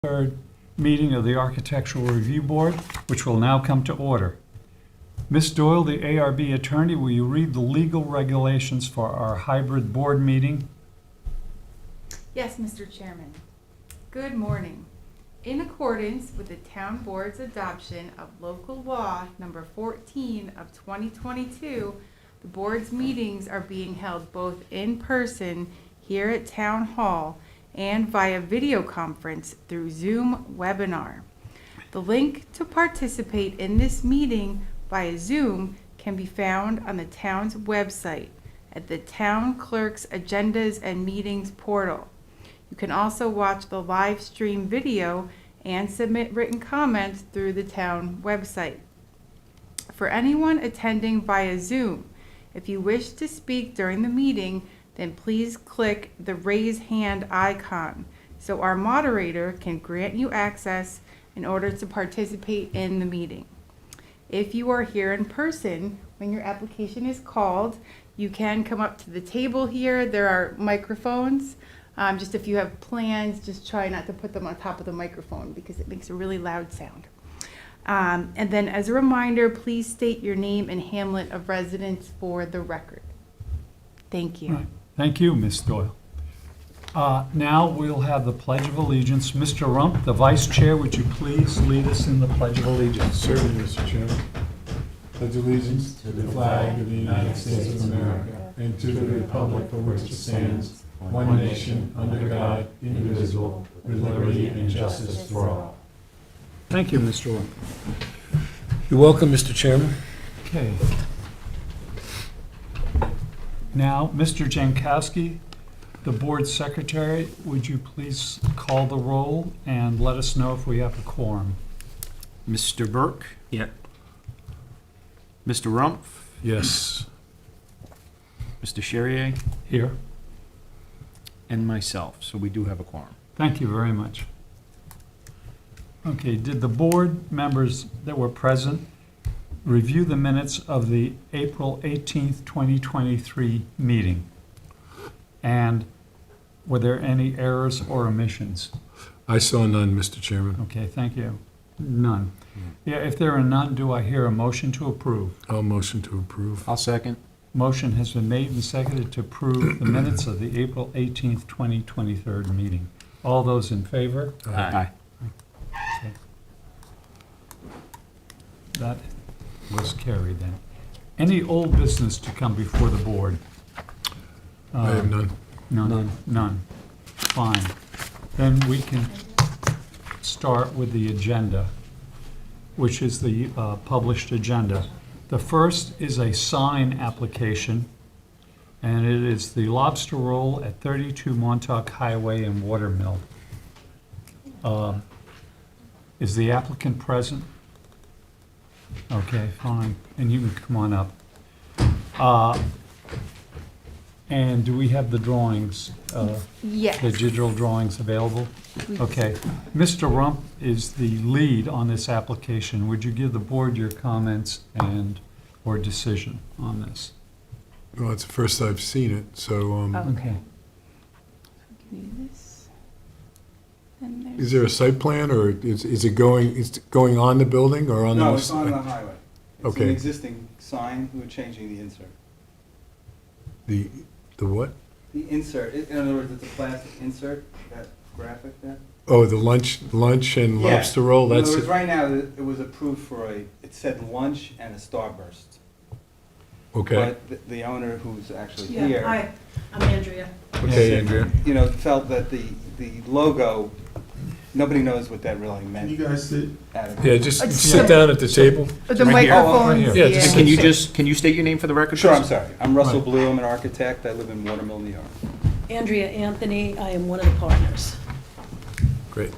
Third meeting of the Architectural Review Board, which will now come to order. Ms. Doyle, the ARB attorney, will you read the legal regulations for our hybrid board meeting? Yes, Mr. Chairman. Good morning. In accordance with the Town Board's adoption of Local Law Number 14 of 2022, the board's meetings are being held both in person here at Town Hall and via video conference through Zoom webinar. The link to participate in this meeting via Zoom can be found on the town's website at the Town Clerk's Agendas and Meetings portal. You can also watch the live stream video and submit written comments through the town website. For anyone attending via Zoom, if you wish to speak during the meeting, then please click the raise hand icon so our moderator can grant you access in order to participate in the meeting. If you are here in person, when your application is called, you can come up to the table here. There are microphones. Just if you have plans, just try not to put them on top of the microphone because it makes a really loud sound. And then as a reminder, please state your name and hamlet of residence for the record. Thank you. Right. Thank you, Ms. Doyle. Now we'll have the Pledge of Allegiance. Mr. Rump, the Vice Chair, would you please lead us in the Pledge of Allegiance? Certainly, Mr. Chairman. Pledge allegiance to the flag of the United States of America and to the republic for which it stands, one nation, under God, indivisible, with liberty and justice for all. Thank you, Mr. Rump. You're welcome, Mr. Chairman. Okay. Now, Mr. Jankowski, the board secretary, would you please call the roll and let us know if we have a quorum? Mr. Burke? Yeah. Mr. Rumpf? Yes. Mr. Charrier? Here. And myself, so we do have a quorum. Thank you very much. Okay, did the board members that were present review the minutes of the April 18th, 2023 meeting? And were there any errors or omissions? I saw none, Mr. Chairman. Okay, thank you. None. Yeah, if there are none, do I hear a motion to approve? I'll motion to approve. I'll second. Motion has been made and seconded to approve the minutes of the April 18th, 2023 meeting. All those in favor? Aye. Okay. That was carried then. Any old business to come before the board? I have none. None. Fine. Then we can start with the agenda, which is the published agenda. The first is a sign application, and it is the Lobster Roll at 32 Montauk Highway in Watermill. Is the applicant present? Okay, fine, and you can come on up. And do we have the drawings, Yes. the digital drawings available? Okay. Mr. Rump is the lead on this application. Would you give the board your comments or decision on this? Well, it's the first I've seen it, so Okay. Give me this. And there's- is there a site plan, or is it going on the building or on the? No, it's on the highway. It's Okay. an existing sign, we're changing the insert. The what? The insert, in other words, it's a plastic insert, that graphic there. Oh, the lunch and Yeah. lobster roll, In that's other words, it? right now, it was approved for it said lunch and a starburst. Okay, But the owner, who's actually Yeah, here. hi, I'm Andrea. okay, Andrea. You know, felt that the logo, nobody knows what that really meant. Can you guys sit? adequately. Yeah, just Just sit down at the table. The Right here. microphones, Oh, yeah, yeah. just- Can you state your name for the record? Sure, I'm please? sorry. I'm Russell Right. Blue, I'm an architect, I live in Watermill, New York. Andrea Anthony, I am one of the partners. Great.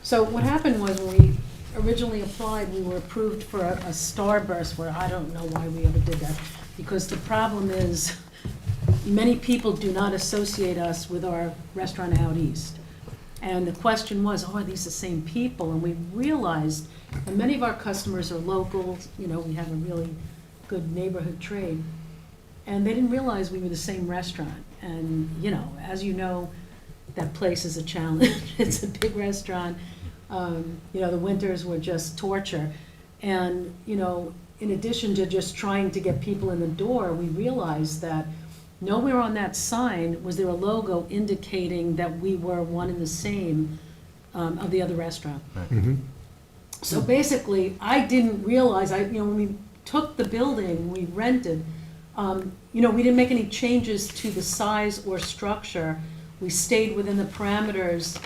So what happened was when we originally applied, we were approved for a starburst, where I don't know why we ever did that. Because the problem is, many people do not associate us with our restaurant out east. And the question was, oh, are these the same people? And we realized, and many of our customers are locals, you know, we have a really good neighborhood trade. And they didn't realize we were the same restaurant. And, you know, as you know, that place is a challenge. It's a big restaurant. You know, the winters were just torture. And, you know, in addition to just trying to get people in the door, we realized that nowhere on that sign was there a logo indicating that we were one and the same of the other restaurant. Mhm. So basically, I didn't realize, you know, when we took the building, we rented, you know, we didn't make any changes to the size or structure. We stayed within the parameters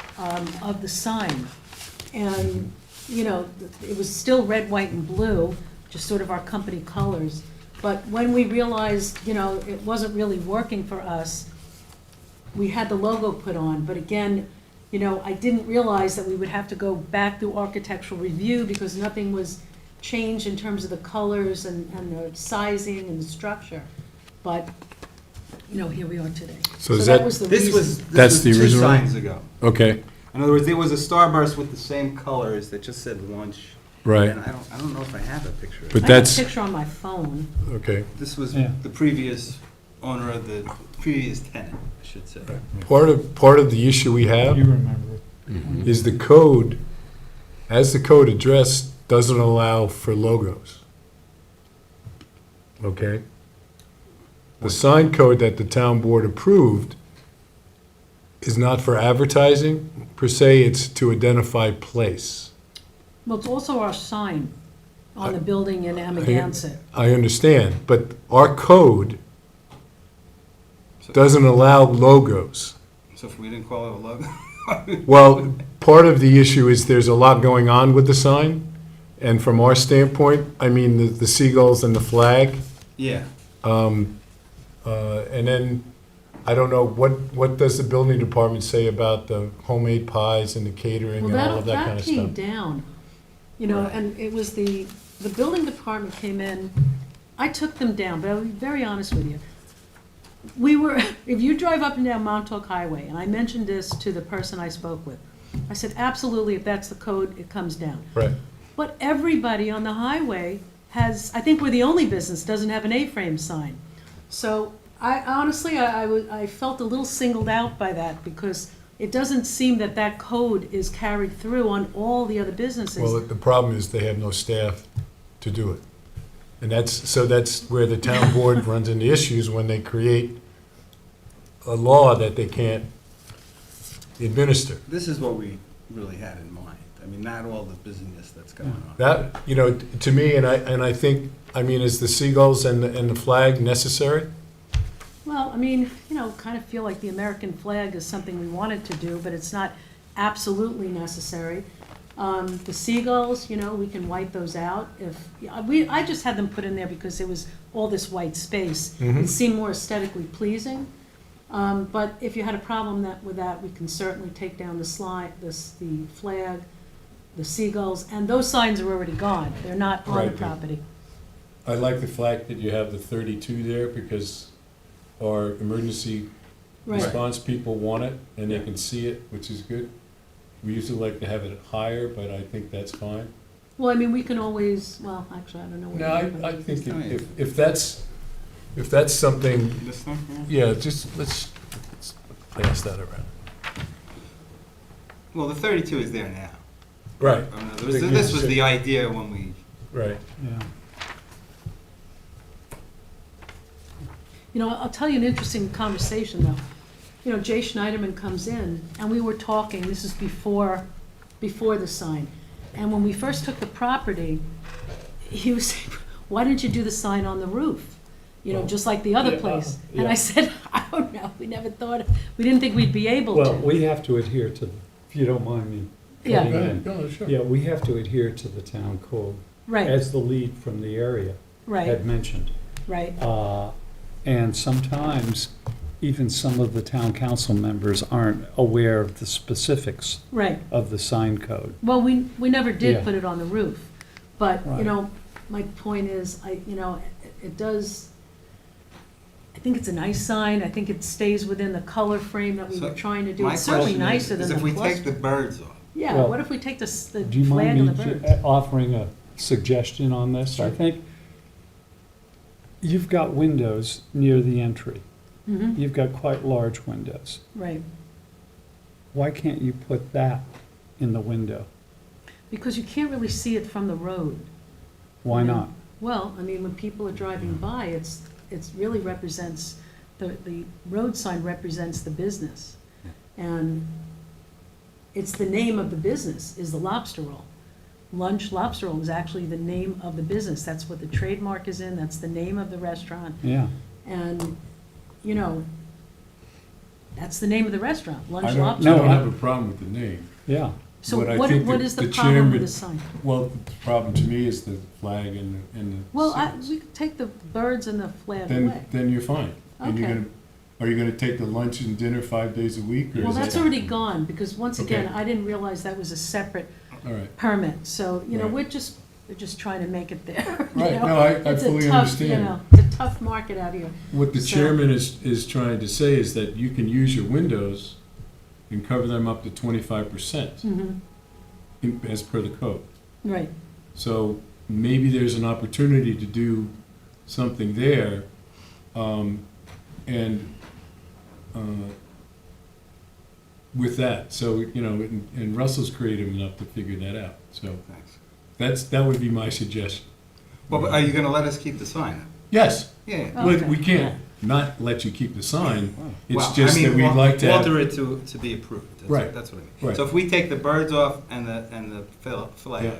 of the sign. And, you know, it was still red, white, and blue, just sort of our company colors. But when we realized, you know, it wasn't really working for us, we had the logo put on. But again, you know, I didn't realize that we would have to go back through architectural review because nothing was changed in terms of the colors and the sizing and the structure. But, you know, here we are today. So is that- was the This reason. was, That's the two original? signs ago. Okay, In other words, there was a Starburst with the same colors that just said lunch. right, And I don't know if I have a picture of But it. I have a that's- picture on my phone. okay. This was Yeah. the previous owner of the previous tenant, I should say. Part of the issue we You have remember. is the code, as the code addressed, doesn't allow for logos. Okay? The sign code that the town board approved is not for advertising per se, it's to identify place. Well, it's also our sign on the building in Amagansett. I understand, but our code doesn't allow logos. So if we didn't call it a logo? Well, part of the issue is there's a lot going on with the sign, and from our standpoint, I mean, the seagulls and the flag, Yeah. and then, I don't know, what does the building department say about the homemade pies and the catering Well, and all of that kind that of came stuff? down, you know, and it was the building department came in, I took them down, but I'll be very honest with you. We were, if you drive up and down Montauk Highway, and I mentioned this to the person I spoke with, I said, absolutely, if that's the code, it comes down. Right, But everybody on the highway has, I think we're the only business doesn't have an A-frame sign. So I honestly, I felt a little singled out by that because it doesn't seem that that code is carried through on all the other businesses. well, the problem is they have no staff to do it. And that's where the town board runs into issues when they create a law that they can't administer. This is what we really had in mind. I mean, not all the busyness that's going on. That, you know, to me, and I think, I mean, is the seagulls and the flag necessary? Well, I mean, you know, kind of feel like the American flag is something we wanted to do, but it's not absolutely necessary. The seagulls, you know, we can white those out if, I just had them put in there because there was all this white space. Mhm. It seemed more aesthetically pleasing. But if you had a problem with that, we can certainly take down the flag, the seagulls, and those signs are already gone. They're not on the Right. property. I like the fact that you have the 32 there because our emergency Right. response people want it and they can see it, which is good. We usually like to have it higher, but I think that's fine. Well, I mean, we can always, well, actually, I don't know. what No, to do, but- I think if that's something, This thing? Yeah. yeah, just let's pass that around. Well, the 32 is there now. Right, This was the idea when we, right. Yeah. You know, I'll tell you an interesting conversation, though. You know, Jay Schneiderman comes in, and we were talking, this is before the sign. And when we first took the property, he was saying, why didn't you do the sign on the roof? You know, just like the other Yeah, place. And yeah. I said, I don't know, we never thought, we didn't think we'd be able Well, to. we have to adhere to, if you don't mind me Yeah. cutting in. No, sure. Yeah, we have to adhere to the town code, Right, as the lead from the area right, had mentioned. right. And sometimes, even some of the town council members aren't aware of the specifics Right. of the sign code. Well, we never did Yeah. put it on the roof, but, you Right. know, my point is, you know, it does, I think it's a nice sign, I think it stays within the color frame that we So were trying to do. my It's certainly question nicer is than if the we take the cluster. birds off, Yeah, Well, what if we take the Do you flag mind and me the birds? offering a suggestion on this? I Sure. think you've got windows near the entry. Mhm, You've got quite large windows. right, why can't you put that in the window? Because you can't really see it from the road. Why Yeah. not? Well, I mean, when people are driving by, it's really represents, the road sign represents the business. And it's the name of the business, is the lobster roll. Lunch Lobster Roll is actually the name of the business. That's what the trademark is in, that's the name of the restaurant. Yeah, And, you know, that's the name of the restaurant, Lunch I Lobster don't No, Roll. have a problem with the name. yeah. So but I what think what that is the the problem with chairman- the sign? Well, the problem to me is the flag and the. Well, signs. we could take the birds and the flag away. Then you're fine. And you're Okay. gonna, are you gonna take the lunch and dinner 5 days a week, or Well, is that? that's already gone, because once again, Okay. I didn't realize that was a separate All right, permit, so, you know, Right. we're just trying to make it there. you Right, know? no, I It's a fully tough, you understand. know, It's a tough market out here. What the So- chairman is trying to say is that you can use your windows and cover them up to 25% Mhm. as per the code. Right, So maybe there's an opportunity to do something there, and with that, so, you know, and Russell's creative enough to figure that out, so Thanks. that would be my suggestion. Well, but are you gonna let us keep the sign? Yes, Yeah. Oh. but Okay. we can't not let you keep the sign, Well, it's I just mean, that we'd like to have. alter it to be approved. That's- Right. That's what I mean. Right. So if we take the birds off and the flag, Yeah.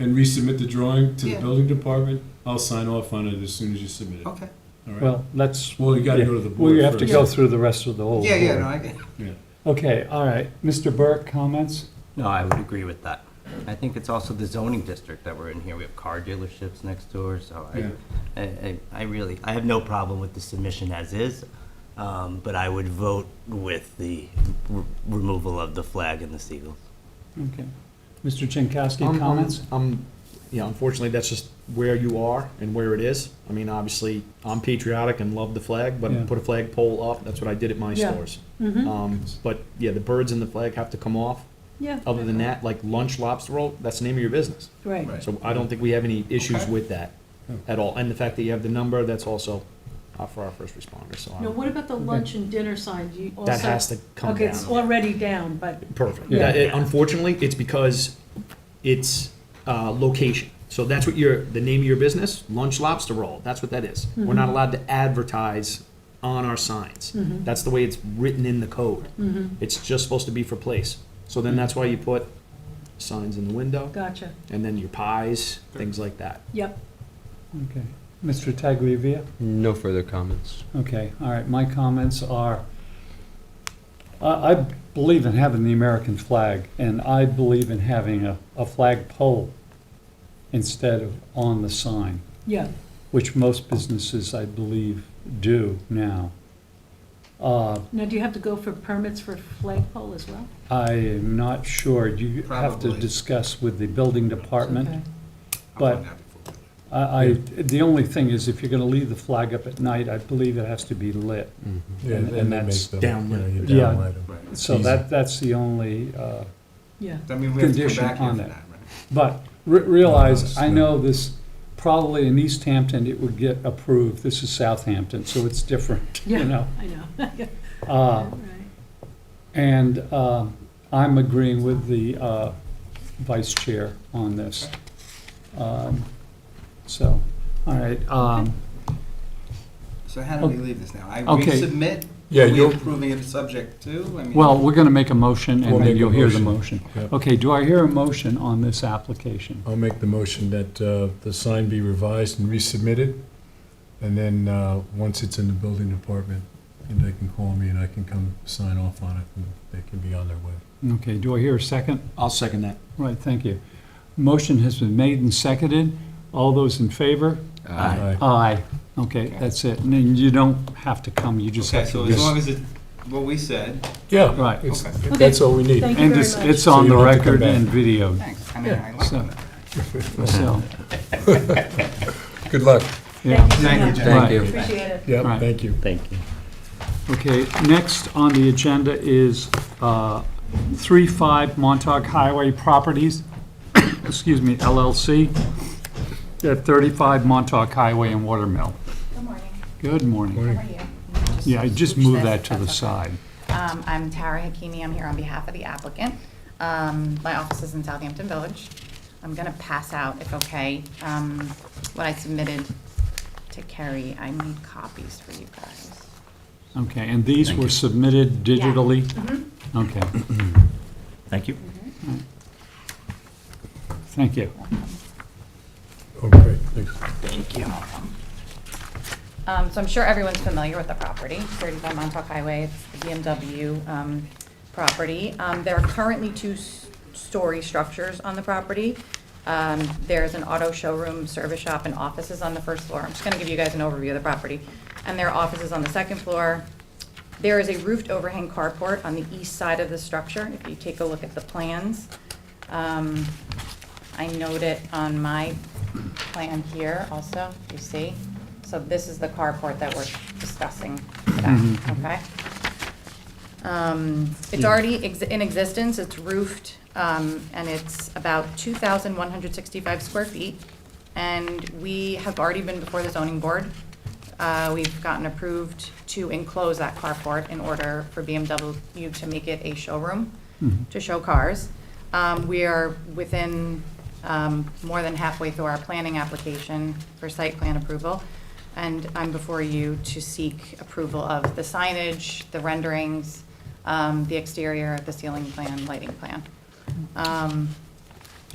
And resubmit the drawing to the Yeah. building department, I'll sign off on it as soon as you submit it. All okay. right? Well, let's. Well, you gotta go to the board We have to first. go through the rest of the whole Yeah, yeah, board. no, I get it. Yeah. Okay, all right. Mr. Burke, comments? No, I would agree with that. I think it's also the zoning district that we're in here. We have car dealerships next door, so Yeah. I really, I have no problem with the submission as is, but I would vote with the removal of the flag and the seagulls. Okay. Mr. Chinkowski, comments? Yeah, unfortunately, that's just where you are and where it is. I mean, obviously, I'm patriotic and love the flag, but Yeah. put a flag pole up, that's what I did at my Yeah. stores. mhm, But, yeah, the birds and the flag have to come off. yeah, Other than that, like Lunch Lobster Roll, that's the name of your business. right. Right. So I don't think we have any issues Okay. with that at all. And the fact that you have the number, that's also for our first responders, so. Now, what about the lunch and dinner sign? Do you also? That has to come Okay, it's down. already down, but, Perfect. Yeah. Unfortunately, it's because it's location. So that's what the name of your business, Lunch Lobster Roll, that's what that is. We're not allowed to advertise on our signs. That's the way it's written in the code. It's just supposed to be for place. So then that's why you put signs in the window, gotcha, and then your pies, things like that. yep, Okay. Mr. Tagliavia? No further comments. Okay, all right. My comments are, I believe in having the American flag, and I believe in having a flag pole instead of on the sign, yeah. which most businesses, I believe, do now. Now, do you have to go for permits for flagpole as well? I am not sure. You have to Probably. discuss with the building department. Okay. But- I'll find out before. The only thing is, if you're gonna leave the flag up at night, I believe it has to be lit. Yeah, And- and and they that's make them, downlit. you Yeah. downlight them. Right. So Easy. that's the only, Yeah, I mean, we have to come Condition back here on for that. that, right? but realize, No, I no. know this, probably in East Hampton, it would get approved. This is Southampton, so it's different, you yeah, know? I know. Uh, Right. And I'm agreeing with the vice chair on this. So, all right. So how do we leave this now? I Okay. resubmit? Yeah, Are we you'll- approving it subject to? I mean. Well, we're going to make a motion, We'll and then make a you'll hear the motion. motion. Yep. Okay, do I hear a motion on this application? I'll make the motion that the sign be revised and resubmitted, and then once it's in the building department, and they can call me and I can come sign off on it, and they can be on their way. Okay, do I hear a second? I'll second that. Right, thank you. Motion has been made and seconded. All those in favor? Aye. Aye. Okay, that's it. And then you don't have to come, you just Okay, have so to. as long as it's what we said, Yeah, Right. it's- Okay. that's all we need. Thank you And very it's, much. it's So on you the don't have to come record back. and videoed, thanks. I mean, I like So- that. so, Good luck. yeah. Thank you, Right. Jen. Thank you. Appreciate it. Yep, Right. thank you. Thank you. Okay, next on the agenda is 3-5 Montauk Highway Properties, excuse me, LLC, at 35 Montauk Highway in Watermill. Good morning. Good morning. Morning. How are you? Yeah, I just moved that to the side. I'm Tara Hakimi. I'm here on behalf of the applicant. My office is in Southampton Village. I'm going to pass out, if okay, what I submitted to Kerry. I need copies for you guys. Okay, and these were submitted digitally? Mhm. Okay, Thank you. thank you. Oh, great, thanks. Thank you. So I'm sure everyone's familiar with the property, 35 Montauk Highway. It's the BMW property. There are currently two-story structures on the property. There's an auto showroom, service shop, and offices on the first floor. I'm just going to give you guys an overview of the property. And there are offices on the second floor. There is a roofed overhang carport on the east side of the structure, if you take a look at the plans. I note it on my plan here also, you see. So this is the carport that we're discussing today, okay? It's already in existence, it's roofed, and it's about 2,165 square feet. And we have already been before the zoning board. We've gotten approved to enclose that carport in order for BMW to make it a showroom to show cars. We are within more than halfway through our planning application for site plan approval. And I'm before you to seek approval of the signage, the renderings, the exterior, the ceiling plan, lighting plan.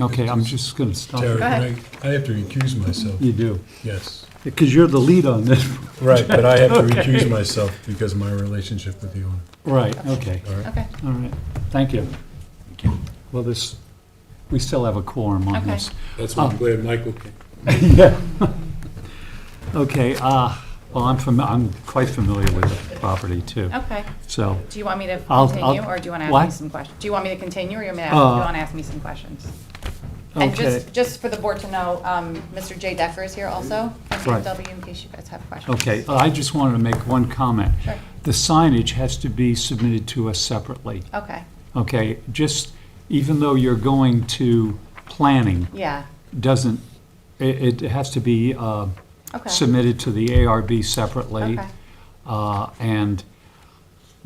Okay, I'm just going to stop. Tara, Go ahead. I have to recuse myself, You do, yes. because you're the lead on this. Right, but I have to recuse myself because of my relationship with the owner, Right, okay, all right? Okay, all right, thank you. Well, we still have a quorum on Okay. this. That's why I'm glad Michael came. Yeah. Okay, well, I'm quite familiar with the property, too, okay. so. Do you want me to I'll- continue, or do you want to ask what? me some questions? Do you want me to continue, or you want to ask me some questions? And Okay, just for the board to know, Mr. Jay Decker is here also, from Right. BMW, in case you guys have questions. okay, I just wanted to make one comment. Sure. The signage has to be submitted to us separately, Okay, okay? Just, even though you're going to planning, yeah, doesn't, it has to be okay. submitted to the ARB separately. Okay. And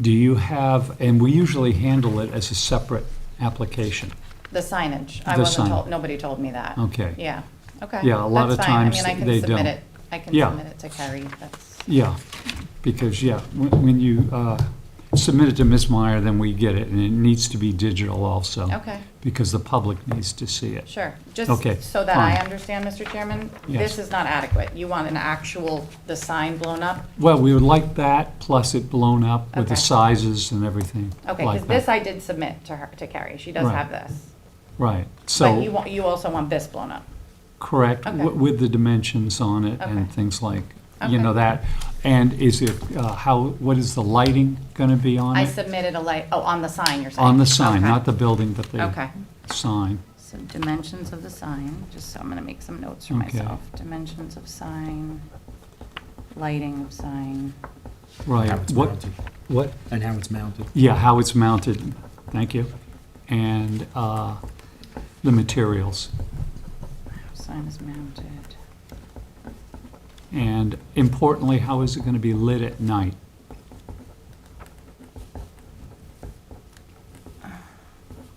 do you have, and we usually handle it as a separate application. The signage, I The wasn't sign. told, nobody told me that. Okay. Yeah, okay. Yeah, a lot That's of fine. times I mean, I they can submit don't. it, I can Yeah. submit it to Kerry, that's, Yeah, because, yeah, when you submit it to Ms. Meyer, then we get it, and it needs to be digital also. okay, Because the public needs to see it. sure. Just Okay, so that I fine. understand, Mr. Chairman, Yes. this is not adequate. You want an actual, the sign blown up? Well, we would like that, plus it blown up with the Okay. sizes and everything Okay, like because this that. I did submit to her, to Kerry. She does Right. have this. Right, But you so, want, you also want this blown up? correct, Okay. with the dimensions on it and Okay. things like, Okay. you know, that. And is it, what is the lighting gonna be on I it? submitted a light, oh, on the sign, you're saying? On the sign, Okay. not the building, but the Okay. sign. So dimensions of the sign, just so I'm gonna make some notes for Okay. myself. Dimensions of sign, lighting of sign. Right, How it's what, mounted. what, And how it's mounted. yeah, how it's mounted, thank you. And the materials. Sign is mounted. And importantly, how is it gonna be lit at night?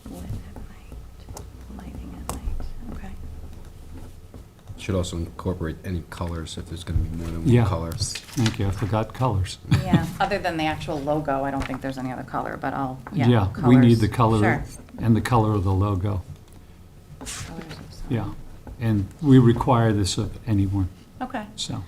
Lit at night, lighting at night, okay. Should also incorporate any colors if there's gonna be more than Yeah. one color. Thank you, I forgot colors. Yeah, other than the actual logo, I don't think there's any other color, but I'll, yeah, Yeah, we need colors. the color Sure. and the color of the logo, Colors of sign. yeah. And we require this of anyone, Okay. so.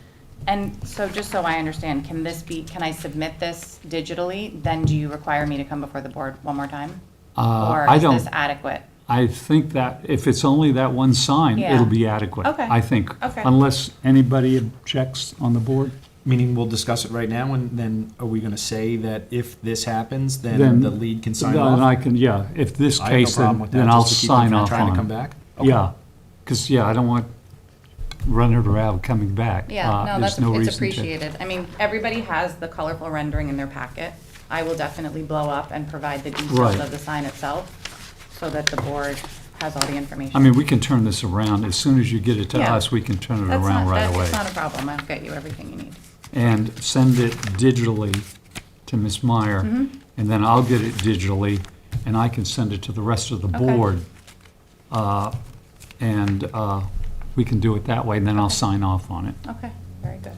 And so just so I understand, can this be, can I submit this digitally? Then do you require me to come before the board one more time? Or I is don't, this adequate? I think that if it's only that one sign, Yeah. it'll be adequate. Okay. I think, Okay. unless anybody objects on the board. Meaning we'll discuss it right now, and then are we gonna say that if this happens, Then- then the lead can sign Then off? I can, yeah, if this I have no case, problem with that, then I'll just to keep them sign from off trying to on come it. back? Okay. Yeah, because, yeah, I don't want running around coming back. Yeah, no, There's that's, no it's reason to. appreciated. I mean, everybody has the colorful rendering in their packet. I will definitely blow up and provide the details Right. of the sign itself, so that the board has all the information. I mean, we can turn this around. As soon as you get it to Yeah. us, we can turn it That's around not, right away. that's not a problem. I'll get you everything you need. And send it digitally to Ms. Meyer. Mm-hmm. and then I'll get it digitally, and I can send it to the rest of the Okay. board. And we can do it that way, and then I'll sign off on it. Okay, very good.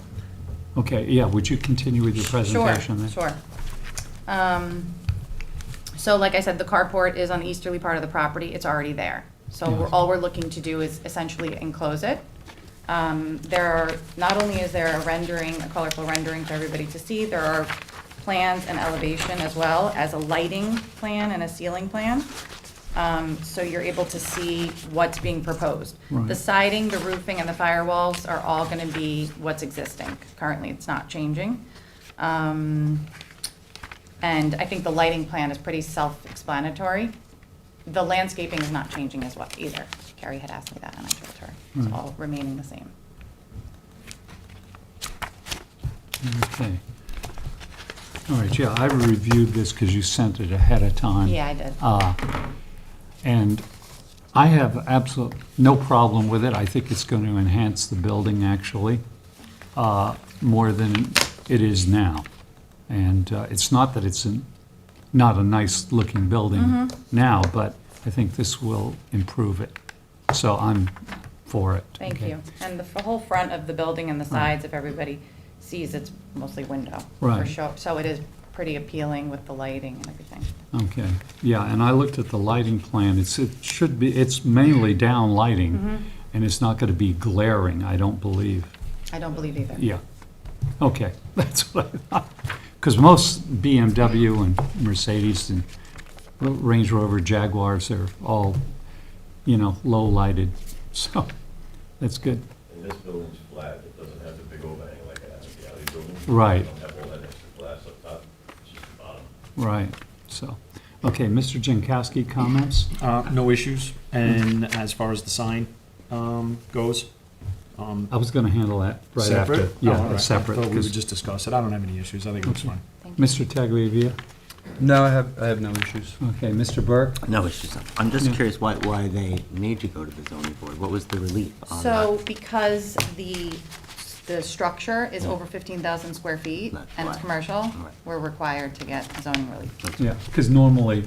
Okay, yeah, would you continue with your presentation then? Sure. So like I said, the carport is on the easterly part of the property. It's already there. So Yes. all we're looking to do is essentially enclose it. Not only is there a rendering, a colorful rendering for everybody to see, there are plans and elevation as well as a lighting plan and a ceiling plan. So you're able to see what's being proposed. Right. The siding, the roofing, and the firewalls are all gonna be what's existing. Currently, it's not changing. And I think the lighting plan is pretty self-explanatory. The landscaping is not changing as well either. Carrie had asked me that, and I told her. It's Right. all remaining the same. Okay. All right, yeah, I reviewed this because you sent it ahead of time. Yeah, I did. And I have absolute, no problem with it. I think it's going to enhance the building, actually, more than it is now. And it's not that it's not a nice-looking building now, but I think this will improve it. So I'm for it. Thank Okay. you. And the whole front of the building and the sides, if everybody sees, it's mostly window. for Right. sure. So it is pretty appealing with the lighting and everything. Okay, yeah, and I looked at the lighting plan. It's mainly down lighting, and it's not going to be glaring, I don't believe. I don't believe either. Yeah, okay, that's what I thought. Because most BMW and Mercedes and Range Rover Jaguars are all, low lighted, so that's good. And this building's flat, it doesn't have the big overhang like it has at the alley building. Right. It don't have all that extra glass up top, it's just the bottom. Right, so, okay, Mr. Jankowski, comments? No issues. And as far as the sign goes, I was going to handle that right separate? after. Oh, Yeah, all right. separate. I thought we would 'cause- just discuss it. I don't have any issues. I think it looks fine. Thank you. Mr. Tagliavia? No, I have no issues. Okay, Mr. Burke? No issues. I'm just Yeah. curious why they made you go to the zoning board. What was the relief on that? So because the structure is over 15,000 square feet That's and it's why. commercial, Right. we're required to get zoning relief. Yeah, because normally,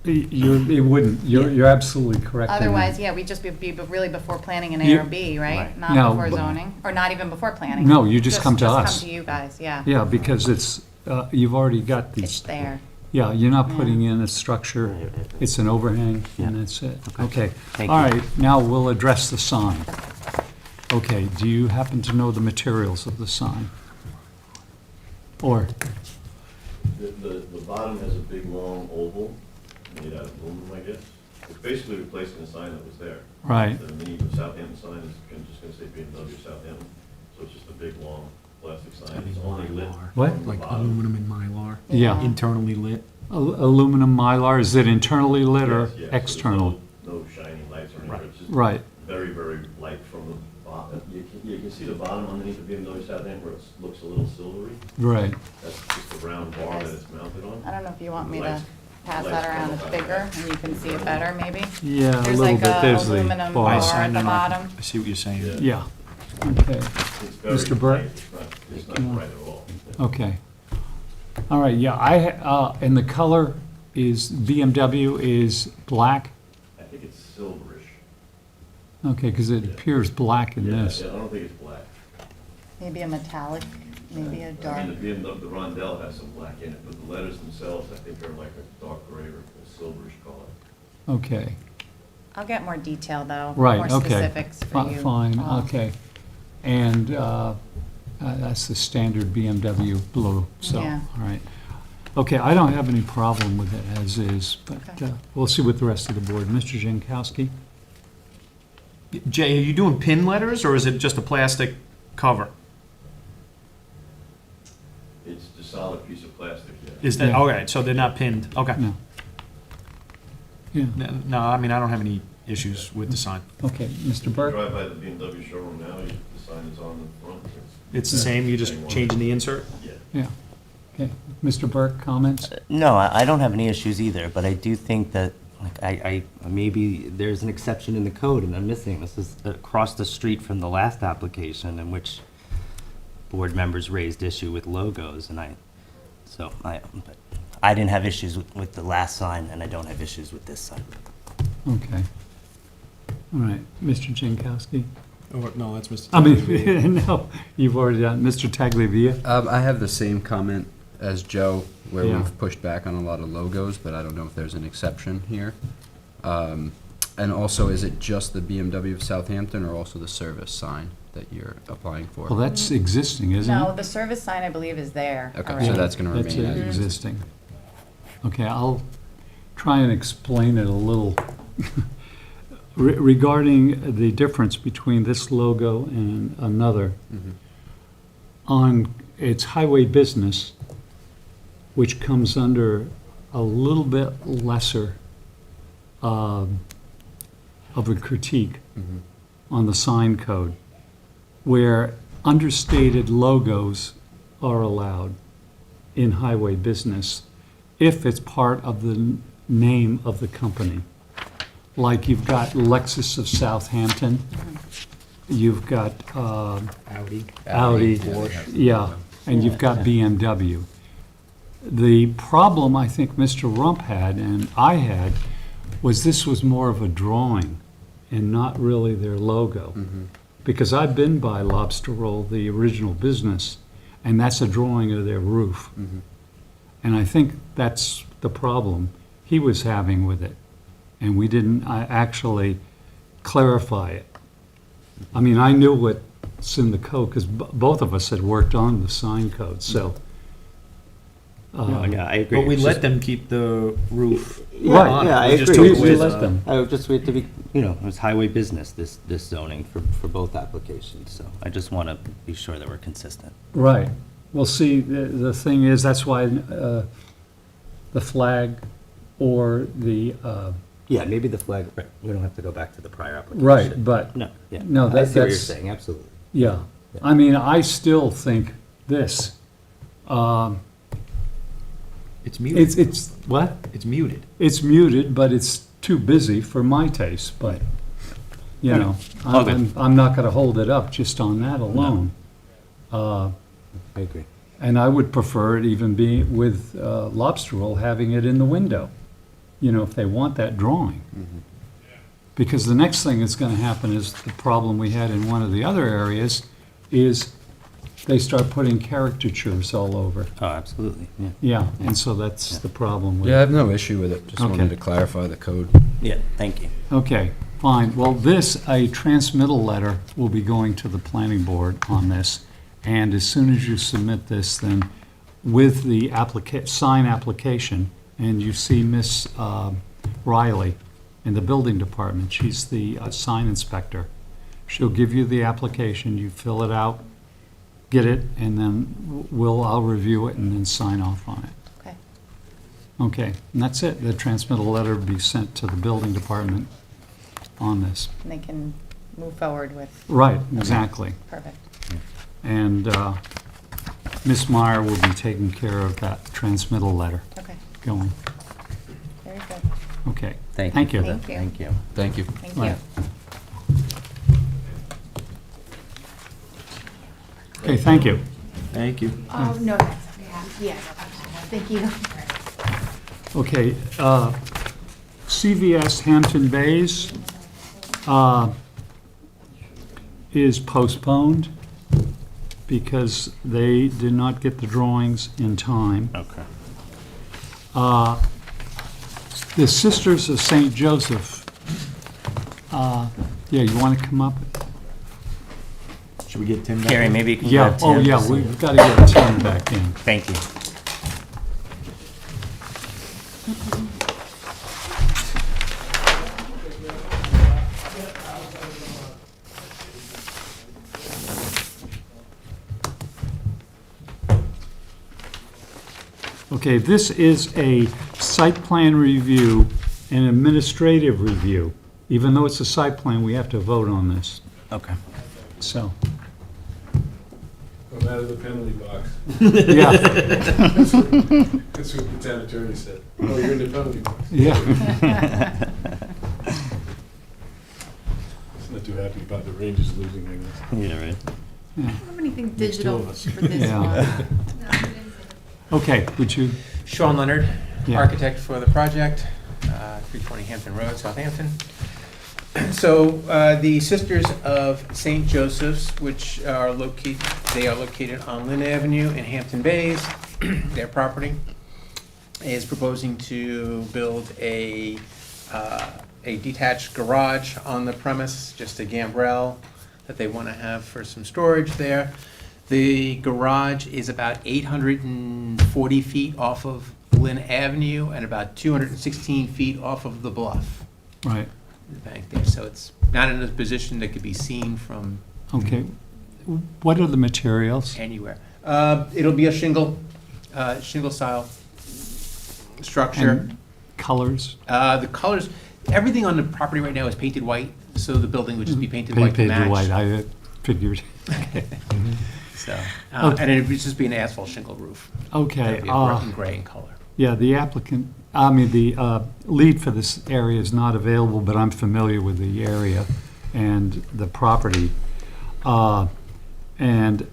it wouldn't, you're absolutely correct. in that. Otherwise, yeah, we'd just be really before planning and You- ARB, right? Right. Not No, before but- zoning, or not even before planning. No, you just come to us. Just come to you guys, yeah. Yeah, because you've already got It's these, there. yeah, you're not Yeah. putting in a structure, Right, right, right. it's an overhang, and Yeah. that's it. Okay. Okay, Thank all you. right, now we'll address the sign. Okay, do you happen to know the materials of the sign? Or, The bottom has a big, long oval made out of aluminum, I guess. It's basically replacing the sign that was there. right, The mini Southampton sign is just gonna say BMW Southampton, so it's just a big, long plastic sign. It's only lit. what? from the Like bottom. aluminum and mylar, Yeah, internally lit. aluminum mylar, is it internally lit or Yes, yes, so there's external? No shining lights or anything, it's just Right, very, very light from the bottom. You can see the bottom underneath the BMW Southampton where it looks a little silvery. right. That's just a round bar that it's mounted on. I don't know if you want me to Lights- pass lights that around, come it's up. bigger, and you can see it better, maybe? Yeah, a There's little like bit, a there's the aluminum bar. bar. at Sign the and I- bottom. I see what you're saying. Yeah, okay. It's very Mr. Burke? light. It's not bright at all. Okay. All right, yeah, and the color is, BMW is black? I think it's silverish. Okay, because it appears black in Yeah, this. I don't think it's black. Maybe a metallic, maybe a dark. I mean, the BMW, the Rondell has some black in it, but the letters themselves, I think, are like a dark gray or a silverish color. Okay, I'll get more detail, though. right, More okay. specifics for you. Fine, all. okay. And that's the standard BMW blue, so, all Yeah. right. Okay, I don't have any problem with it as is, but Okay. we'll see what the rest of the board. Mr. Jankowski? Jay, are you doing pin letters or is it just a plastic cover? It's just a solid piece of plastic, yeah. Is that, Yeah. okay, so they're not pinned, okay. No. Yeah, No, I mean, I don't have any issues with the sign. okay, Mr. If you Burke? drive by the BMW showroom now, the sign is on the front. It's the same, you're just changing the insert? Yeah. Yeah, okay. Mr. Burke, comments? No, I don't have any issues either, but I do think that, like, I maybe there's an exception in the code and I'm missing. This is across the street from the last application in which board members raised issue with logos, and but I didn't have issues with the last sign, and I don't have issues with this sign. Okay. All right, Mr. Jankowski? Or, no, that's Mr. I mean, no, you've already done, Mr. Tagliavia? I have the same comment as Joe, where Yeah. we've pushed back on a lot of logos, but I don't know if there's an exception here. And also, is it just the BMW of Southampton or also the service sign that you're applying for? Well, that's existing, isn't it? No, the service sign, I believe, is there Okay, already. so that's gonna That's remain as is. existing. Okay, I'll try and explain it a little. Regarding the difference between this logo and another, Mhm. on its highway business, which comes under a little bit lesser of a critique Mhm. on the sign code, where understated logos are allowed in highway business if it's part of the name of the company. Like you've got Lexus of Southampton, you've got Audi. Audi, Porsche. yeah, and you've got BMW. The problem I think Mr. Rump had and I had was this was more of a drawing and not really their logo. Mhm. Because I've been by Lobster Roll, the original business, and that's a drawing of their roof. Mhm. And I think that's the problem he was having with it. And we didn't actually clarify it. I mean, I knew what's in the code, because both of us had worked on the sign code, so. No, yeah, I agree. But we It's let just- them keep the roof. Right. on. Yeah, I We just agree. took We away let the- them. I would just wait to be, it was highway business, this zoning for both applications, so I just want to be sure that we're consistent. Right. Well, see, the thing is, that's why the flag or the, Yeah, maybe the flag, right, we don't have to go back to the prior application. right, but, No, yeah. No, I that- see what you're that's- saying, absolutely. yeah. I mean, I still think this. It's muted. It's, what? It's muted. It's muted, but it's too busy for my taste, but, you know, Okay. I'm not gonna hold it up just on that alone. I agree. And I would prefer it even be with Lobster Roll, having it in the window, you know, if they want that drawing. Because the next thing that's gonna happen is the problem we had in one of the other areas is they start putting caricatures all over. Oh, absolutely, yeah. Yeah, and so that's the problem with Yeah, I it. have no issue with it, just Okay. wanted to clarify the code. Yeah, thank you. Okay, fine. Well, a transmittal letter will be going to the planning board on this. And as soon as you submit this, then with the sign application, and you see Miss Riley in the building department, she's the sign inspector. She'll give you the application, you fill it out, get it, and then I'll review it and then sign off on it. Okay. Okay, and that's it. The transmittal letter will be sent to the building department on this. And they can move forward with, Right, exactly. perfect. And Ms. Meyer will be taking care of that transmittal letter Okay, going. very good. Okay. Thank Thank you. you. Thank you. Thank you. Thank you. Thank Right. you. Okay, thank you. Thank you. Oh, no, that's okay. Yeah, thank you. Okay, CVS Hampton Bays is postponed because they did not get the drawings in time. Okay. The Sisters of St. Joseph, yeah, you want to come up? Should we get Tim back? Carrie, in? maybe you can Yeah, grab Tim. oh, yeah, we've got to get Tim back in. Thank you. Okay, this is a site plan review and administrative review. Even though it's a site plan, we have to vote on this, Okay. so, Come out of the penalty box. yeah, That's what the town attorney said. Oh, you're in the penalty box. yeah. He's not too happy about the Rangers losing, I guess. Yeah, right. I don't have anything There's two digital of us. for this Yeah. one. Okay, would you, Sean Leonard, Yeah. architect for the project, 320 Hampton Road, Southampton. So the Sisters of St. Joseph's, which are located on Lynn Avenue in Hampton Bays, their property, is proposing to build a detached garage on the premise, just a gambrel that they want to have for some storage there. The garage is about 840 feet off of Lynn Avenue and about 216 feet off of the bluff, Right, the bank there. So it's not in a position that could be seen from okay. What are the materials? anywhere. It'll be a shingle style structure. And colors? The colors, everything on the property right now is painted white, so the building would just be painted white to Painted match. white, I figured. So, Okay. and it would just be an asphalt shingle roof. Okay, That'd be a broken gray in color. yeah, the lead for this area is not available, but I'm familiar with the area and the property. And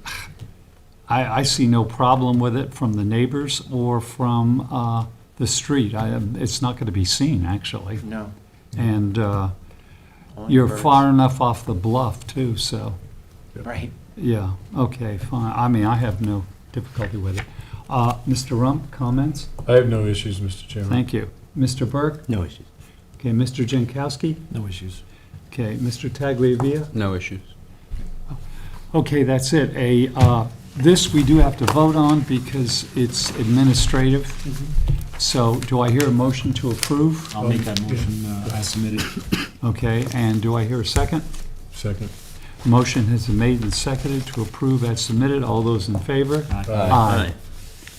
I see no problem with it from the neighbors or from the street. It's not going to be seen, actually. No. And only you're birds. far enough off the bluff, too, so, Right. yeah, okay, fine. I mean, I have no difficulty with it. Mr. Rump, comments? I have no issues, Mr. Chairman. Thank you. Mr. Burke? No issues. Okay, Mr. Jankowski? No issues. Okay, Mr. Tagliavia? No issues. Okay, that's it. This we do have to vote on because it's administrative. So do I hear a motion to approve? I'll make that motion as submitted. Okay, and do I hear a second? Second. Motion has been made and seconded to approve as submitted. All those in favor? Aye.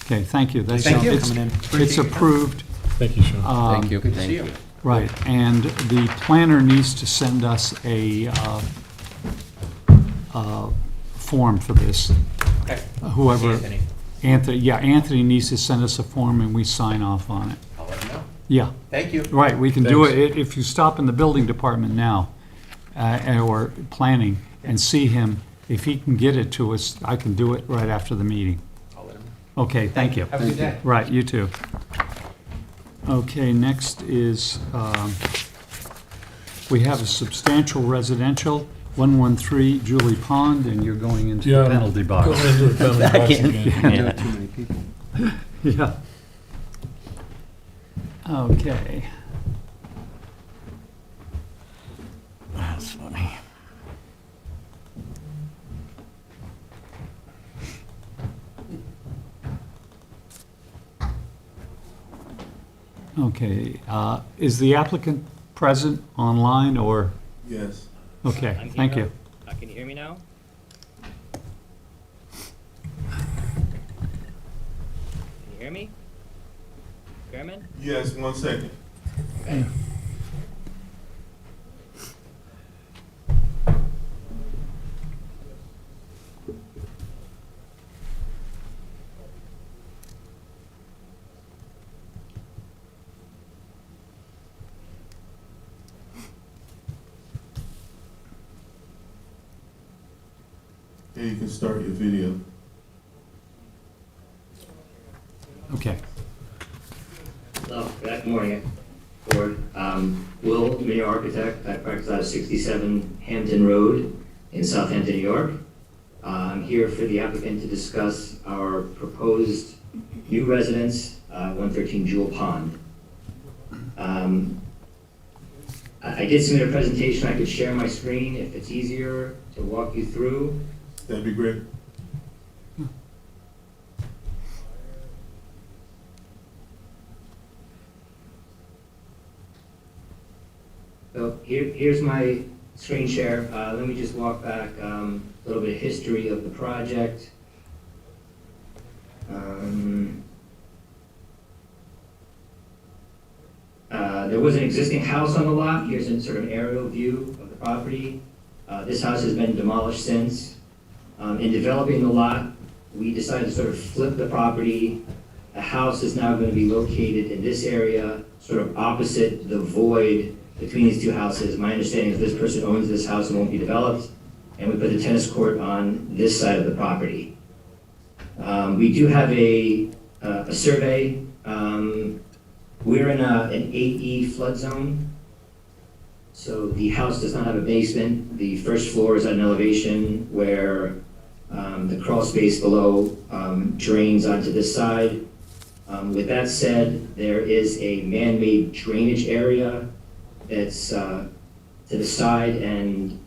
Okay, thank you. That's- Thank you. it's- Coming in. It's approved. Thank you, Sean. Thank you. Good to see you. Right, and the planner needs to send us a form for this. Okay. Whoever, Anthony, Anthony needs to send us a form and we sign off on it. I'll let him know. Yeah, Thank you. right, we can do Thanks. it. If you stop in the building department now, or planning, and see him, if he can get it to us, I can do it right after the meeting. I'll let him know. Okay, thank you. Have a good day. Right, you too. Okay, next is, we have a substantial residential, 113 Julie Pond, and you're going into Yeah, the penalty box. Going into the penalty box Second. again. Yeah. Too many people. Yeah. Okay. That's funny. Okay, is the applicant present online, or, Yes. okay, I'm thank here. you. Can you hear me now? Can you hear me? Chairman? Yes, 1 second. Okay. Yeah, you can start your video. Okay, Hello, good morning, Board. Will, Mayor Architect, I practice out of 67 Hampton Road in Southampton, New York. I'm here for the applicant to discuss our proposed new residence, 113 Jewel Pond. I did submit a presentation. I could share my screen if it's easier to walk you through. That'd be great. So here's my screen share. Let me just walk back a little bit of history of the project. There was an existing house on the lot. Here's a sort of aerial view of the property. This house has been demolished since. In developing the lot, we decided to sort of flip the property. A house is now going to be located in this area, sort of opposite the void between these two houses. My understanding is this person owns this house and won't be developed, and we put the tennis court on this side of the property. We do have a survey We're in an 8E flood zone. So the house does not have a basement. The first floor is at an elevation where the crawl space below drains onto this side. With that said, there is a man-made drainage area that's to the side and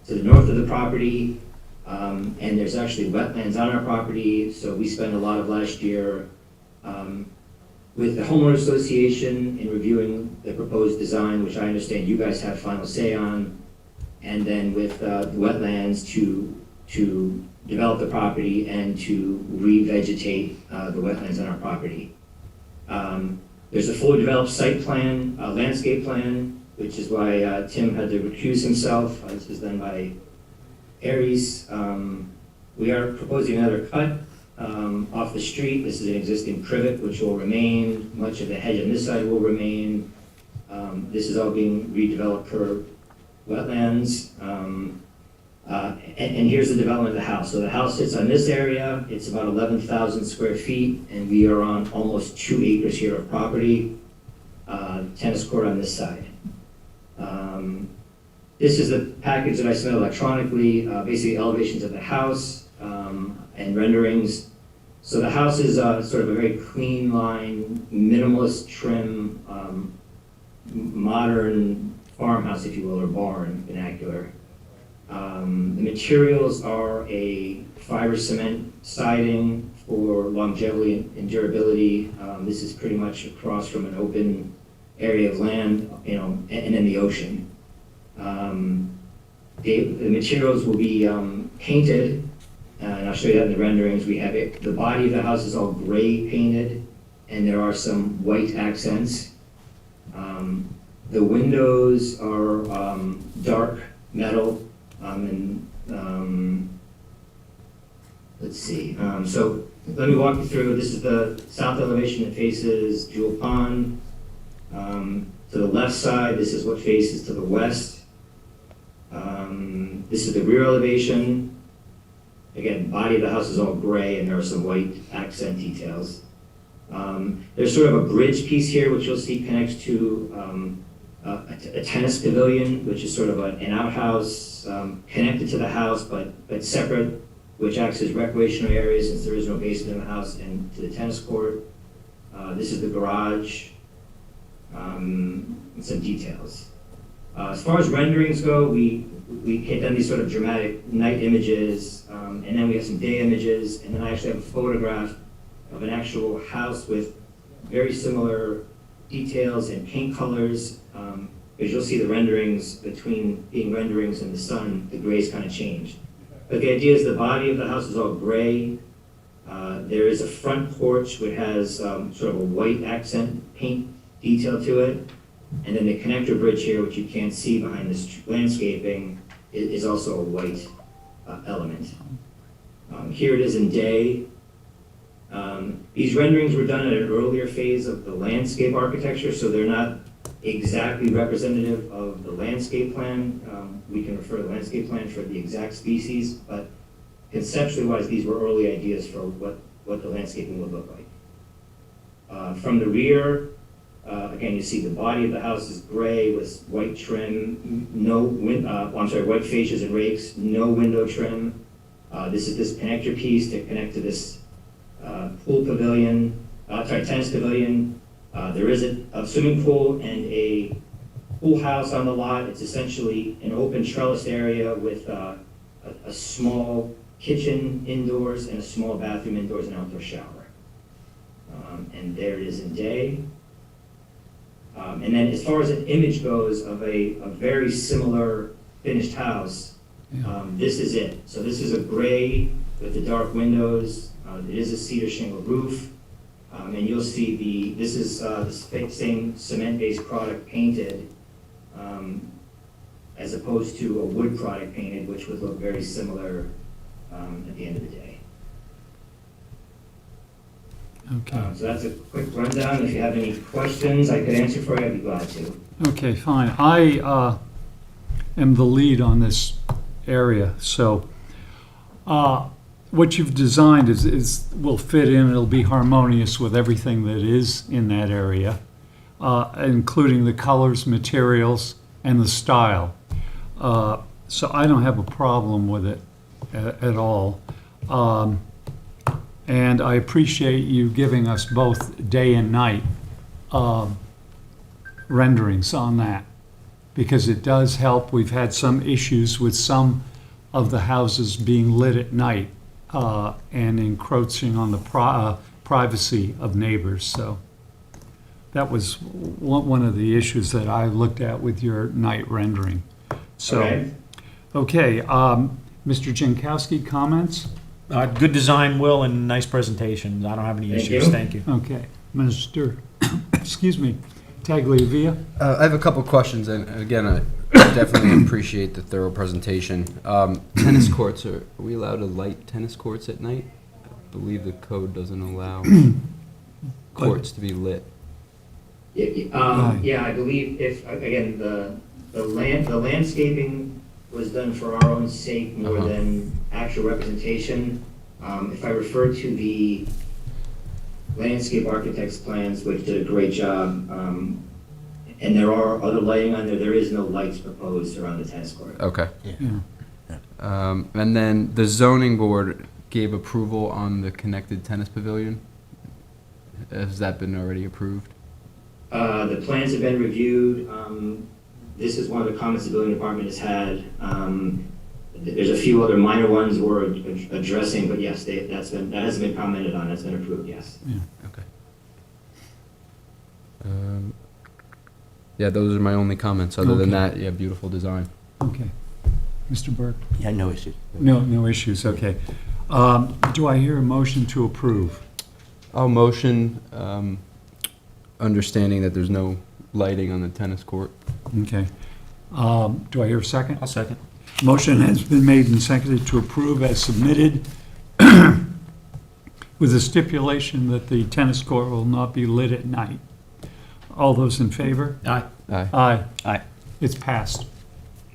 to the north of the property. And there's actually wetlands on our property, so we spent a lot of last year with the homeowner association in reviewing the proposed design, which I understand you guys have final say on, and then with the wetlands to develop the property and to revegetate the wetlands on our property. There's a fully developed site plan, landscape plan, which is why Tim had to recuse himself. This was done by Aries. We are proposing another cut off the street. This is an existing privet which will remain. Much of the hedge on this side will remain. This is all being redeveloped per wetlands. And here's the development of the house. So the house sits on this area. It's about 11,000 square feet, and we are on almost 2 acres here of property. Tennis court on this side. This is the package that I submitted electronically, basically elevations of the house and renderings. So the house is sort of a very clean line, minimalist trim, modern farmhouse, if you will, or barn, vernacular. The materials are a fiber cement siding for longevity and durability. This is pretty much across from an open area of land, and then the ocean. The materials will be painted, and I'll show you that in the renderings. We have it. The body of the house is all gray painted, and there are some white accents. The windows are dark metal, let's see. So let me walk you through. This is the south elevation that faces Jewel Pond. To the left side, this is what faces to the west. This is the rear elevation. Again, body of the house is all gray, and there are some white accent details. There's sort of a bridge piece here, which you'll see connects to a tennis pavilion, which is sort of an outhouse connected to the house, but separate, which acts as recreational area since there is no basement in the house, and to the tennis court. This is the garage, and some details. As far as renderings go, we had done these sort of dramatic night images, and then we have some day images, and then I actually have a photograph of an actual house with very similar details and paint colors. As you'll see the renderings, between being renderings and the sun, the grays kind of changed. But the idea is the body of the house is all gray. There is a front porch which has sort of a white accent paint detail to it. And then the connector bridge here, which you can't see behind this landscaping, is also a white element. Here it is in day. These renderings were done at an earlier phase of the landscape architecture, so they're not exactly representative of the landscape plan. We can refer to the landscape plan for the exact species, but conceptually wise, these were early ideas for what the landscaping would look like. From the rear, again, you see the body of the house is gray with white trim, white fascias and rakes, no window trim. This is this connector piece to connect to this tennis pavilion. There is a swimming pool and a pool house on the lot. It's essentially an open trellised area with a small kitchen indoors and a small bathroom indoors and outdoor shower. And there it is in day. And then as far as an image goes of a very similar finished house, this is it. So this is a gray with the dark windows. It is a cedar shingle roof. And you'll see this is the same cement-based product painted as opposed to a wood product painted, which would look very similar at the end of the day. Okay. So that's a quick rundown. If you have any questions I could answer for you, I'd be glad to. Okay, fine. I am the lead on this area, so what you've designed will fit in, it'll be harmonious with everything that is in that area, including the colors, materials, and the style. So I don't have a problem with it at all. And I appreciate you giving us both day and night renderings on that, because it does help. We've had some issues with some of the houses being lit at night and encroaching on the privacy of neighbors. So that was one of the issues that I looked at with your night rendering. So, okay, Mr. Jankowski, comments? Good design, Will, and nice presentation. I don't have any issues. Thank you. Okay, Mr. excuse me, Tagliavia? I have a couple questions, and again, I definitely appreciate the thorough presentation. Tennis courts, are we allowed to light tennis courts at night? I believe the code doesn't allow courts to be lit. Yeah, I believe if, again, the landscaping was done for our own sake more than actual representation. If I refer to the landscape architect's plans, which did a great job, and there are other lighting on there, there is no lights proposed around the tennis court. Okay. Yeah. And then the zoning board gave approval on the connected tennis pavilion. Has that been already approved? The plans have been reviewed. This is one of the comments the building department has had. There's a few other minor ones we're addressing, but yes, that hasn't been commented on. That's been approved. Yes. Yeah. Okay. Yeah, those are my only comments. Other than that, yeah, beautiful design. Okay. Mr. Burke? Yeah, no issue. No issues, okay. Do I hear a motion to approve? I'll motion, understanding that there's no lighting on the tennis court. Okay. Do I hear a second? I'll second. Motion has been made and seconded to approve as submitted with the stipulation that the tennis court will not be lit at night. All those in favor? Aye. Aye. Aye. Aye. It's passed.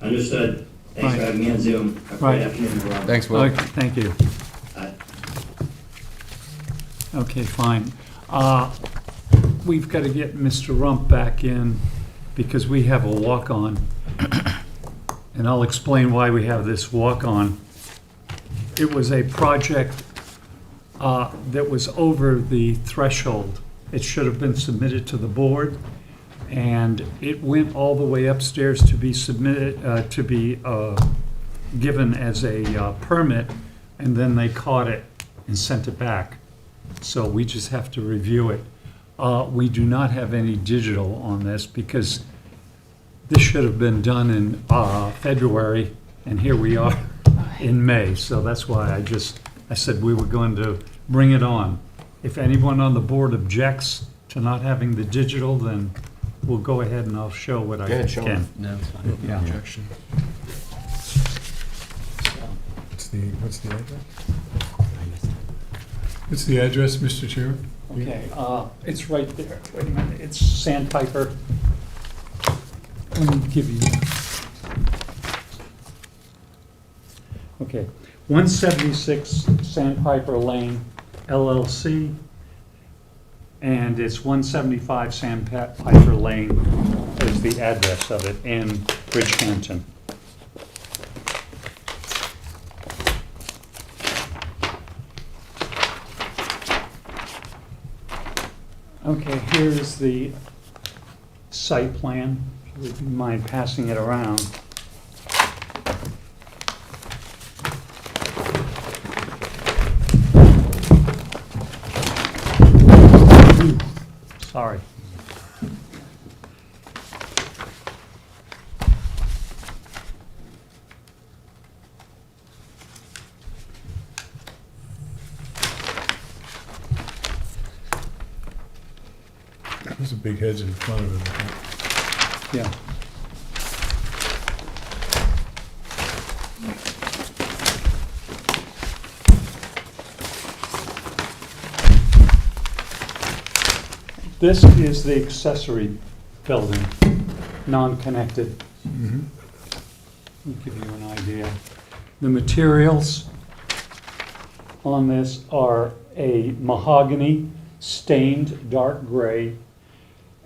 Understood. Thanks Right. for having me on Zoom. Have a Right. great afternoon, everyone. Thanks, Will. Okay, thank you. Aye. Okay, fine. We've got to get Mr. Rump back in because we have a walk-on. And I'll explain why we have this walk-on. It was a project that was over the threshold. It should have been submitted to the board, and it went all the way upstairs to be submitted, to be given as a permit, and then they caught it and sent it back. So we just have to review it. We do not have any digital on this because this should have been done in February, and here we are in May. So that's why I said we were going to bring it on. If anyone on the board objects to not having the digital, then we'll go ahead and I'll show what I can. No, Yeah. objection. What's the address? What's the address, Mr. Chairman? Okay, it's right there. Wait a minute, it's Sandpiper. Let me give you. Okay, 176 Sandpiper Lane LLC, and it's 175 Sandpiper Lane is the address of it in Bridgehampton. Okay, here's the site plan. Would you mind passing it around? Sorry. There's a big hedge in front of it, I think. Yeah. This is the accessory building, non-connected. I'll give you an idea. The materials on this are a mahogany stained dark gray,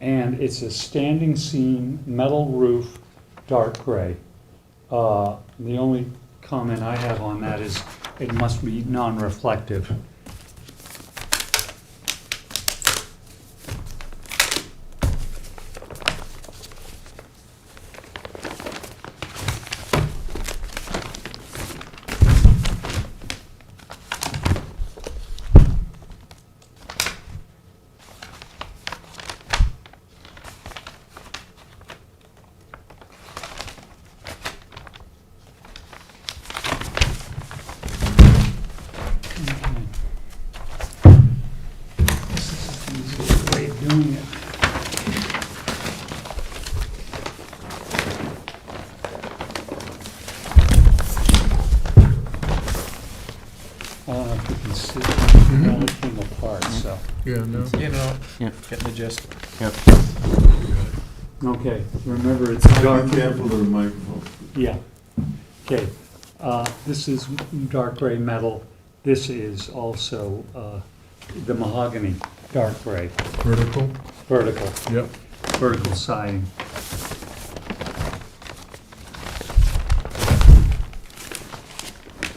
and it's a standing seam metal roof dark gray. The only comment I have on that is it must be non-reflective. This is the easiest way of doing it. I don't know if you can see, it only came apart, so. Yeah, no. You know, Yeah. getting the gist. Okay, remember it's Be dark. careful of the microphone. Yeah. Okay, this is dark gray metal. This is also the mahogany dark gray, Vertical? vertical, Yep. vertical siding.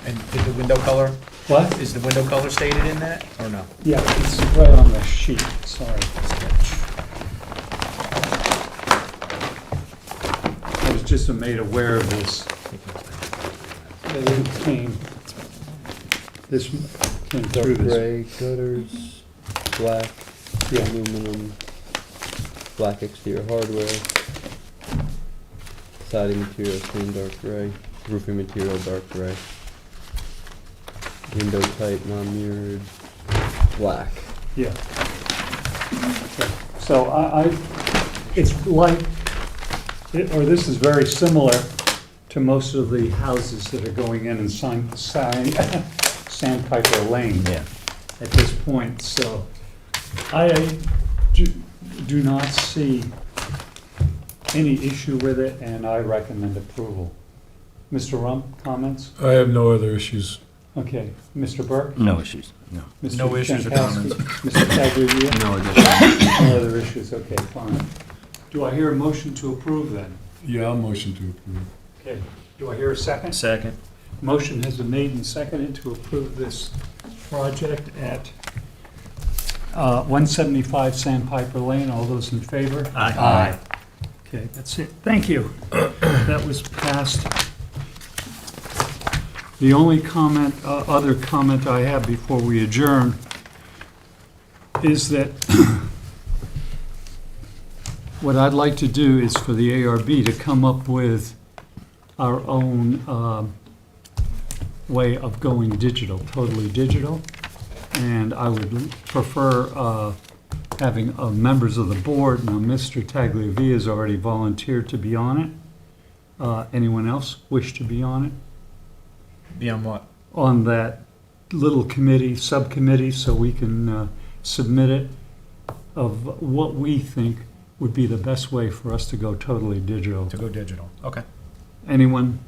And is the window color, What? is the window color stated in that, or no? Yeah, it's right on the sheet, sorry. I was just made aware of this. It came, this came through this. Gray gutters, black Yeah. aluminum, black exterior hardware, siding material same dark gray, roofing material dark gray, window type non-mirrored, black. Yeah. Okay. So it's like, or this is very similar to most of the houses that are going in Sandpiper Lane Yeah. at this point, so I do not see any issue with it, and I recommend approval. Mr. Rump, comments? I have no other issues. Okay, Mr. Burke? No issues, no. Mr. No issues or Jankowski? comments. Mr. Tagliavia? No additional. No other issues, okay, fine. Do I hear a motion to approve then? Yeah, I'll motion to approve. Okay, do I hear a second? Second. Motion has been made and seconded to approve this project at 175 Sandpiper Lane. All those in favor? Aye. Okay, that's it. Thank you. That was passed. The only comment, other comment I have before we adjourn is that what I'd like to do is for the ARB to come up with our own way of going digital, totally digital. And I would prefer having members of the board. Now, Mr. Tagliavia has already volunteered to be on it. Anyone else wish to be on it? Beyond what? On that little committee, subcommittee, so we can submit it of what we think would be the best way for us to go totally digital. To go digital. Okay. Anyone?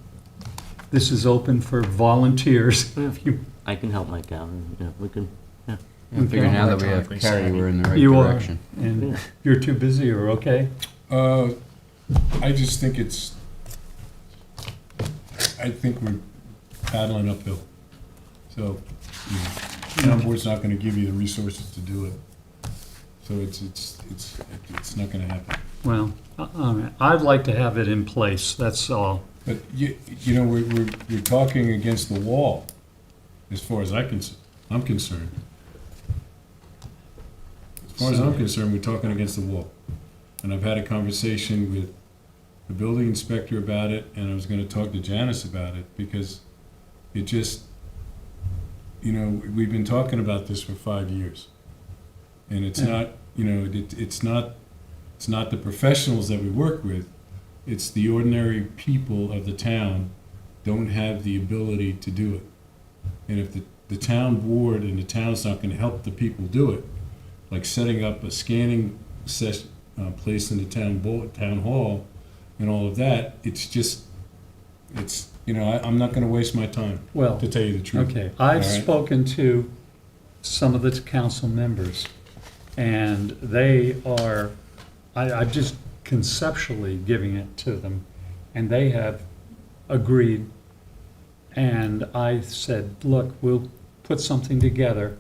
This is open for volunteers. If you, I can help Mike out, yeah, we can, I figure now that we have Electronically Carrie, savvy. we're in the right you are, direction. and you're too busy or okay? I just think I think we're paddling uphill. So, the town board's not gonna give you the resources to do it. So it's not gonna happen. Well, I'd like to have it in place, that's all. But you know, we're talking against the wall, as far as I'm concerned. As far as I'm concerned, we're talking against the wall. And I've had a conversation with the building inspector about it, and I was gonna talk to Janice about it, because it just, we've been talking about this for 5 years. And it's not, it's not the professionals that we work with, it's the ordinary people of the town don't have the ability to do it. And if the town board and the town's not gonna help the people do it, like setting up a scanning place in the town hall and all of that, it's just, It's, I'm not gonna waste my time, Well, to tell you the truth. okay, All I've right? spoken to some of the council members, and they are, I'm just conceptually giving it to them, and they have agreed. And I said, look, we'll put something together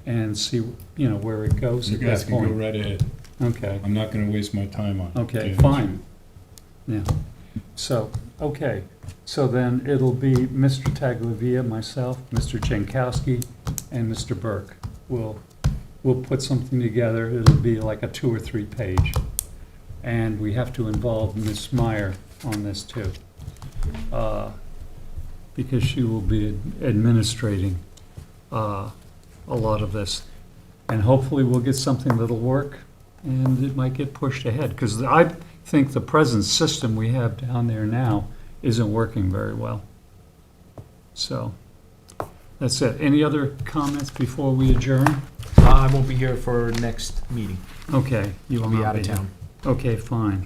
and see, where it goes You at guys that can go point. right ahead. Okay, I'm not gonna waste my time on it. okay, to tell you the fine. Yeah, so, okay, so then it'll be Mr. Taglavia, myself, Mr. Jankowski, and Mr. Burke. We'll put something together, it'll be like a 2 or 3 page. And we have to involve Ms. Meyer on this too, because she will be administrating a lot of this. And hopefully we'll get something that'll work, and it might get pushed ahead, because I think the present system we have down there now isn't working very well. So, that's it. Any other comments before we adjourn? I won't be here for next meeting. Okay, you will I'll be not out of here. town. Okay, fine.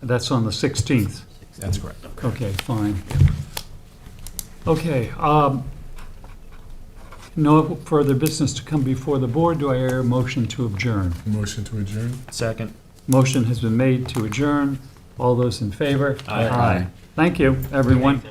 That's on the 16th. That's correct. Okay, fine. Okay, no further business to come before the board. Do I hear a motion to adjourn? Motion to adjourn? Second. Motion has been made to adjourn. All those in favor? Aye. Aye. Thank you, everyone.